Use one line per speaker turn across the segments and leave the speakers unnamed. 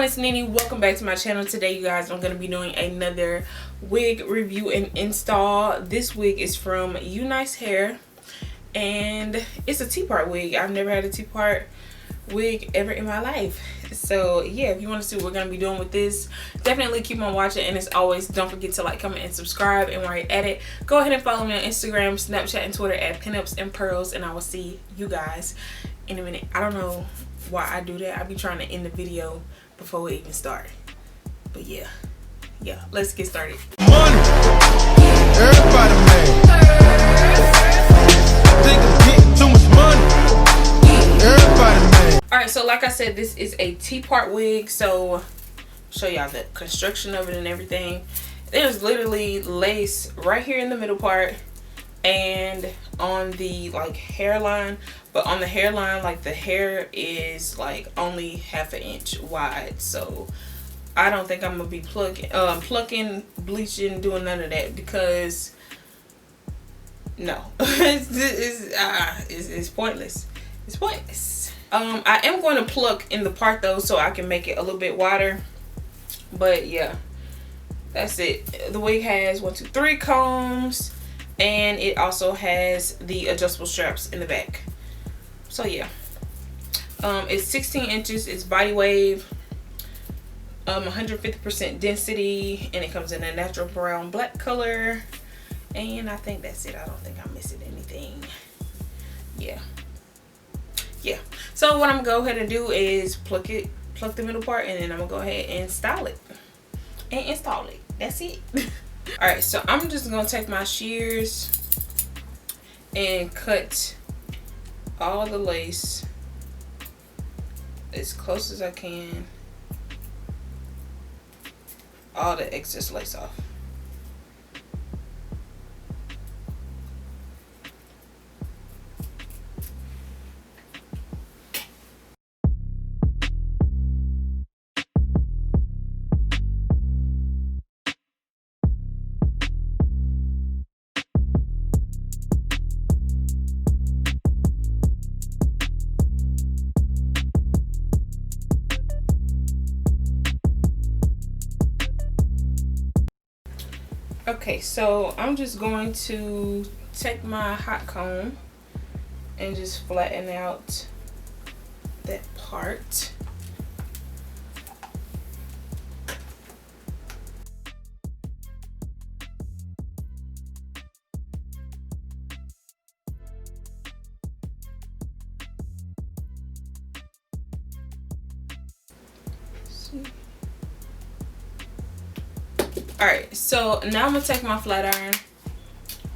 It's Nee-Nee. Welcome back to my channel. Today, you guys, I'm going to be doing another wig review and install. This wig is from Unice Hair, and it's a two-part wig. I've never had a two-part wig ever in my life. So yeah, if you want to see what we're going to be doing with this, definitely keep on watching. And as always, don't forget to like, comment, and subscribe. And while you're at it, go ahead and follow me on Instagram, Snapchat, and Twitter at PinupsAndPearls, and I will see you guys in a minute. I don't know why I do that. I be trying to end the video before we even start, but yeah, let's get started.
Money, everybody mad. Think I'm getting too much money. Everybody mad.
All right, so like I said, this is a T-part wig. So I'll show y'all the construction of it and everything. There's literally lace right here in the middle part and on the like hairline, but on the hairline, like the hair is like only half an inch wide. So I don't think I'm gonna be plucking, bleaching, doing none of that, because no, it's pointless. It's pointless. I am going to pluck in the part though, so I can make it a little bit wider. But yeah, that's it. The wig has 1, 2, 3 combs. And it also has the adjustable straps in the back. So yeah, it's 16 inches. It's body wave, 150% density, and it comes in a natural brown black color. And I think that's it. I don't think I'm missing anything. Yeah. So what I'm gonna go ahead and do is pluck the middle part, and then I'm gonna go ahead and style it and install it. That's it. All right, so I'm just gonna take my shears and cut all the lace as close as I can, all the excess lace off. Okay, so I'm just going to take my hot comb and just flatten out that part. Alright, so now I'm gonna take my flat iron.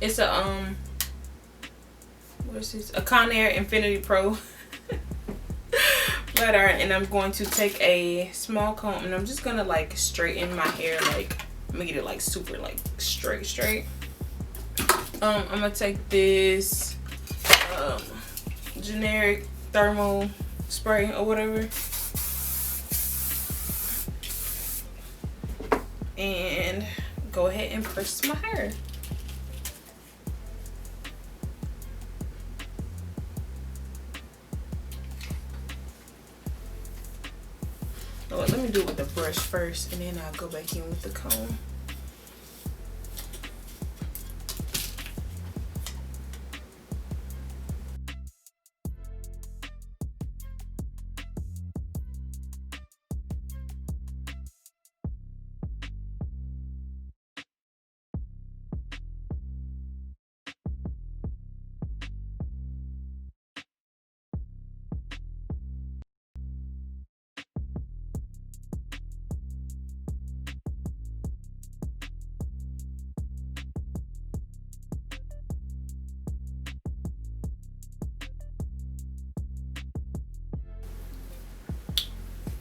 It's a what is this? A Conair Infinity Pro flat iron, and I'm going to take a small comb and I'm just gonna like straighten my hair, like make it like super like straight. I'm gonna take this generic thermal spray or whatever, and go ahead and press my hair. Oh, let me do it with the brush first, and then I'll go back in with the comb.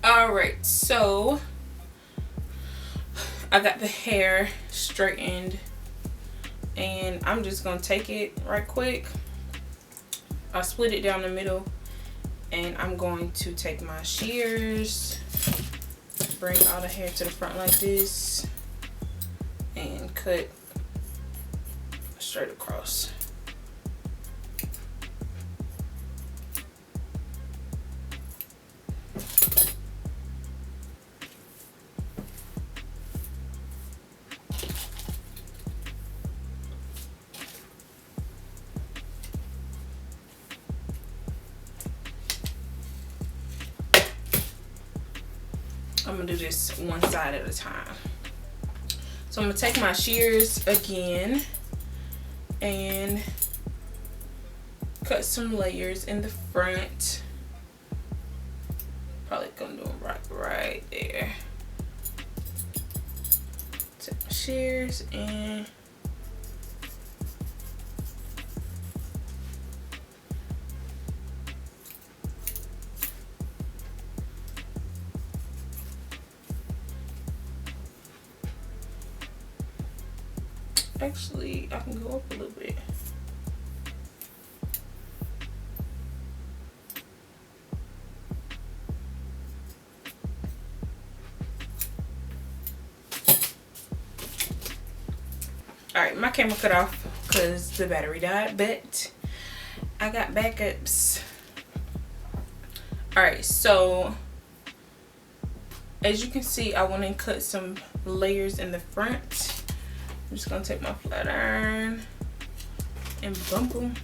Alright, so I got the hair straightened, and I'm just gonna take it right quick. I split it down the middle, and I'm going to take my shears, bring all the hair to the front like this, and cut straight across. I'm gonna do this one side at a time. So I'm gonna take my shears again and cut some layers in the front. Probably gonna do them right there. Take my shears and actually I can go up a little bit. Alright, my camera cut off because the battery died, but I got backups. Alright, so as you can see, I went and cut some layers in the front. I'm just gonna take my flat iron and bump them.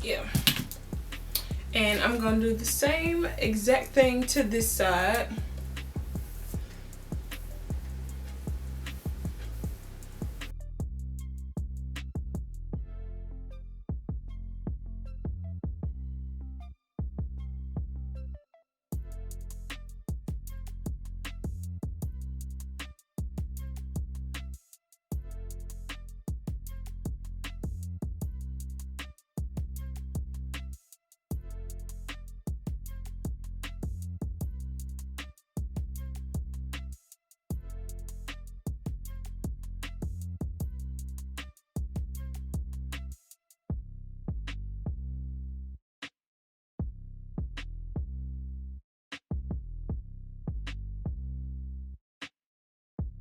Yeah, and I'm gonna do the same exact thing to this side.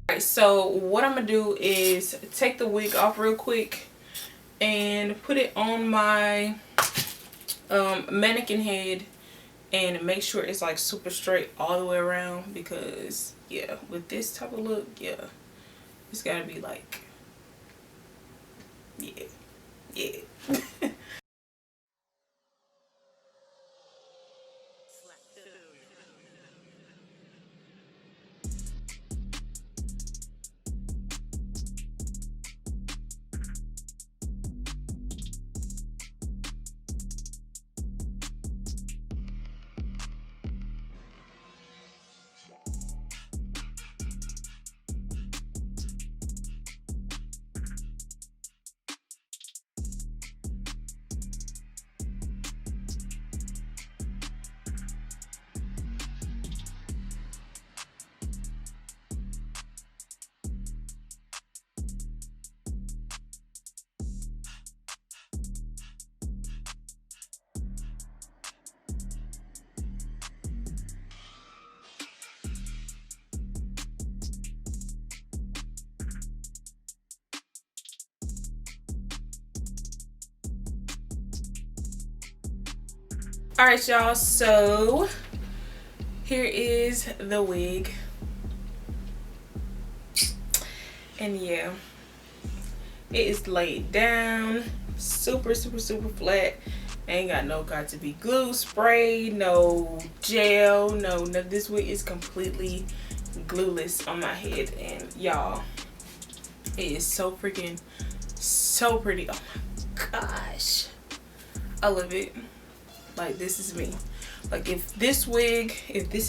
Alright, so what I'm gonna do is take the wig off real quick and put it on my mannequin head and make sure it's like super straight all the way around, because yeah, with this type of look, yeah, it's gotta be like, yeah. Alright y'all, so here is the wig, and yeah, it is laid down super flat. Ain't got no got to be glue spray, no gel, no. This wig is completely glueless on my head, and y'all, it is so freaking so pretty. Oh my gosh, I love it. Like, this is me. Like, if this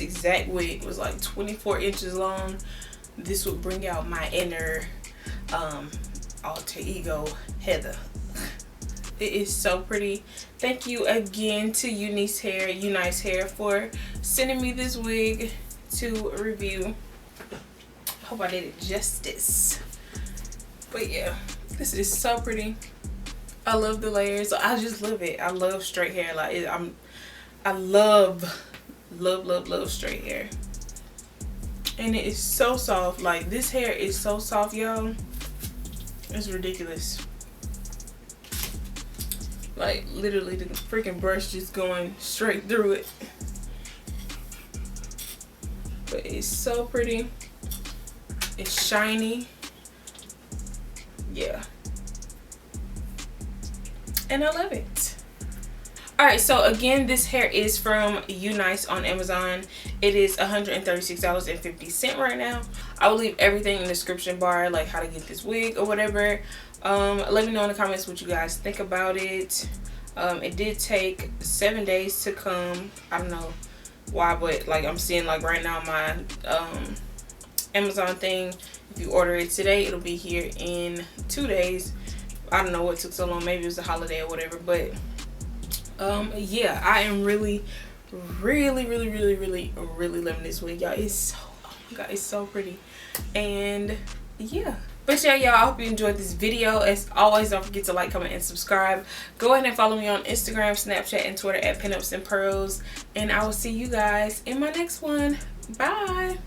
exact wig was like 24 inches long, this would bring out my inner alter ego Heather. It is so pretty. Thank you again to Unice Hair for sending me this wig to review. Hope I did it justice. But yeah, this is so pretty. I love the layers. I just love it. I love straight hair. Like I love straight hair. And it is so soft. Like, this hair is so soft, y'all. It's ridiculous. Like, literally the freaking brush just going straight through it. But it's so pretty. It's shiny. Yeah. And I love it. Alright, so again, this hair is from Unice on Amazon. It is $136.50 right now. I will leave everything in the description bar, like how to get this wig or whatever. Let me know in the comments what you guys think about it. It did take 7 days to come. I don't know why, but like I'm seeing like right now my Amazon thing, if you order it today, it'll be here in 2 days. I don't know what took so long. Maybe it was a holiday or whatever, but yeah, I am really loving this wig, y'all. It's so, oh my god, it's so pretty. And yeah, but yeah, y'all, I hope you enjoyed this video. As always, don't forget to like, comment, and subscribe. Go ahead and follow me on Instagram, Snapchat, and Twitter at PinupsAndPearls. And I will see you guys in my next one. Bye.